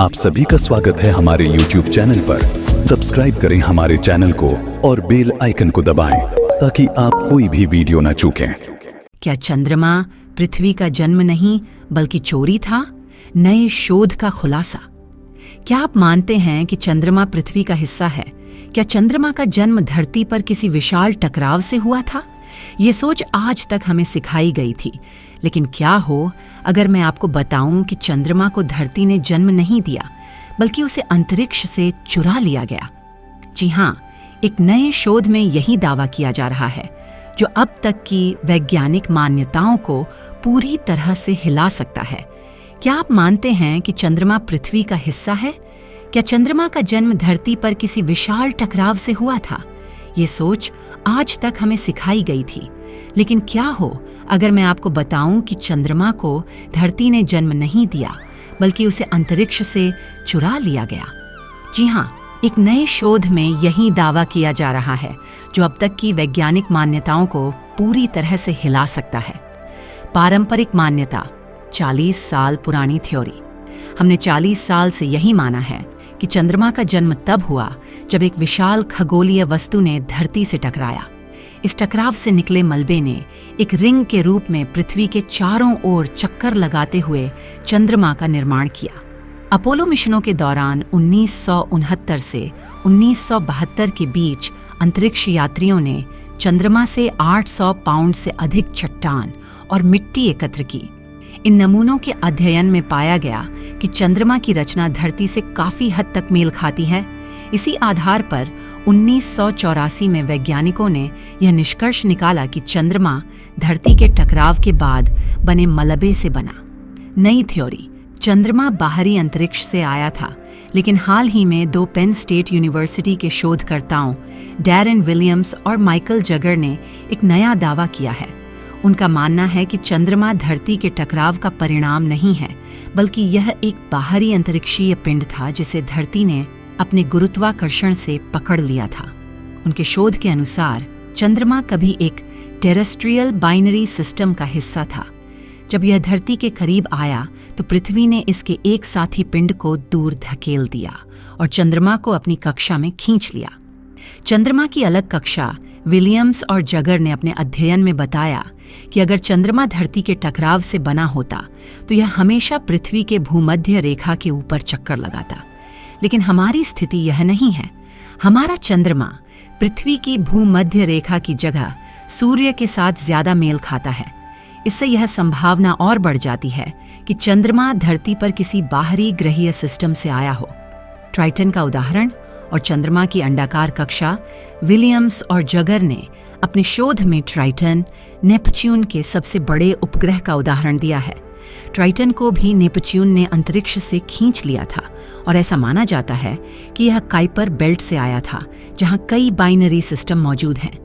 आप सभी का स्वागत है हमारे YouTube चैनल पर। सब्सक्राइब करें हमारे चैनल को और बेल आइकन को दबाएं ताकि आप कोई भी वीडियो न चूकें। क्या चंद्रमा पृथ्वी का जन्म नहीं बल्कि चोरी था? नए शोध का खुलासा। क्या आप मानते हैं कि चंद्रमा पृथ्वी का हिस्सा है? क्या चंद्रमा का जन्म धरती पर किसी विशाल टकराव से हुआ था? ये सोच आज तक हमें सिखाई गई थी, लेकिन क्या हो अगर मैं आपको बताऊं कि चंद्रमा को धरती ने जन्म नहीं दिया बल्कि उसे अंतरिक्ष से चुरा लिया गया। जी हाँ, एक नए शोध में यही दावा किया जा रहा है, जो अब तक की वैज्ञानिक मान्यताओं को पूरी तरह से हिला सकता है। क्या आप मानते हैं कि चंद्रमा पृथ्वी का हिस्सा है? क्या चंद्रमा का जन्म धरती पर किसी विशाल टकराव से हुआ था? ये सोच आज तक हमें सिखाई गई थी, लेकिन क्या हो अगर मैं आपको बताऊं कि चंद्रमा को धरती ने जन्म नहीं दिया बल्कि उसे अंतरिक्ष से चुरा लिया गया। जी हाँ, एक नए शोध में यही दावा किया जा रहा है, जो अब तक की वैज्ञानिक मान्यताओं को पूरी तरह से हिला सकता है। पारंपरिक मान्यता, 40 साल पुरानी थ्योरी। हमने 40 साल से यही माना है कि चंद्रमा का जन्म तब हुआ जब एक विशाल खगोलीय वस्तु ने धरती से टकराया। इस टकराव से निकले मलबे ने एक रिंग के रूप में पृथ्वी के चारों ओर चक्कर लगाते हुए चंद्रमा का निर्माण किया। अपोलो मिशनों के दौरान 1969 से 1972 के बीच अंतरिक्ष यात्रियों ने चंद्रमा से 800 पाउंड से अधिक चट्टान और मिट्टी एकत्र की। इन नमूनों के अध्ययन में पाया गया कि चंद्रमा की रचना धरती से काफी हद तक मेल खाती है। इसी आधार पर 1984 में वैज्ञानिकों ने यह निष्कर्ष निकाला कि चंद्रमा धरती के टकराव के बाद बने मलबे से बना। नई थ्योरी, चंद्रमा बाहरी अंतरिक्ष से आया था, लेकिन हाल ही में 2 पेन स्टेट यूनिवर्सिटी के शोधकर्ताओं डैरेन विलियम्स और माइकल जगर ने एक नया दावा किया है। उनका मानना है कि चंद्रमा धरती के टकराव का परिणाम नहीं है, बल्कि यह एक बाहरी अंतरिक्षीय पिंड था जिसे धरती ने अपने गुरुत्वाकर्षण से पकड़ लिया था। उनके शोध के अनुसार चंद्रमा कभी एक टेरेस्ट्रियल बाइनरी सिस्टम का हिस्सा था। जब यह धरती के करीब आया तो पृथ्वी ने इसके एक साथी पिंड को दूर धकेल दिया और चंद्रमा को अपनी कक्षा में खींच लिया। चंद्रमा की अलग कक्षा विलियम्स और जगर ने अपने अध्ययन में बताया कि अगर चंद्रमा धरती के टकराव से बना होता तो यह हमेशा पृथ्वी के भूमध्य रेखा के ऊपर चक्कर लगाता। लेकिन हमारी स्थिति यह नहीं है। हमारा चंद्रमा पृथ्वी की भूमध्य रेखा की जगह सूर्य के साथ ज्यादा मेल खाता है। इससे यह संभावना और बढ़ जाती है कि चंद्रमा धरती पर किसी बाहरी ग्रहीय सिस्टम से आया हो। ट्राइटन का उदाहरण और चंद्रमा की अंडाकार कक्षा विलियम्स और जगर ने अपने शोध में ट्राइटन, नेपच्यून के सबसे बड़े उपग्रह का उदाहरण दिया है। ट्राइटन को भी नेपच्यून ने अंतरिक्ष से खींच लिया था और ऐसा माना जाता है कि यह काइपर बेल्ट से आया था, जहां कई बाइनरी सिस्टम मौजूद हैं।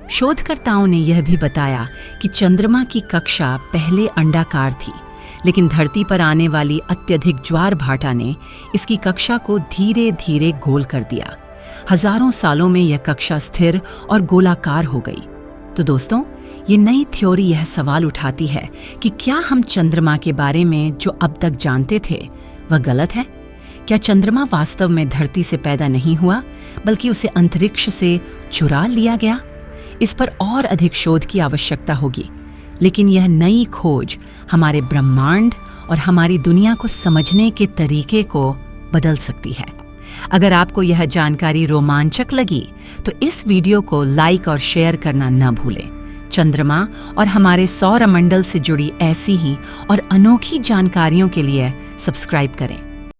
शोधकर्ताओं ने यह भी बताया कि चंद्रमा की कक्षा पहले अंडाकार थी, लेकिन धरती पर आने वाली अत्यधिक ज्वार भाटा ने इसकी कक्षा को धीरे धीरे गोल कर दिया। हजारों सालों में यह कक्षा स्थिर और गोलाकार हो गई। तो दोस्तों, ये नई थ्योरी यह सवाल उठाती है कि क्या हम चंद्रमा के बारे में जो अब तक जानते थे वह गलत है? क्या चंद्रमा वास्तव में धरती से पैदा नहीं हुआ बल्कि उसे अंतरिक्ष से चुरा लिया गया? इस पर और अधिक शोध की आवश्यकता होगी, लेकिन यह नई खोज हमारे ब्रह्मांड और हमारी दुनिया को समझने के तरीके को बदल सकती है। अगर आपको यह जानकारी रोमांचक लगी तो इस वीडियो को लाइक और शेयर करना न भूलें। चंद्रमा और हमारे सौरमंडल से जुड़ी ऐसी ही और अनोखी जानकारियों के लिए सब्सक्राइब करें।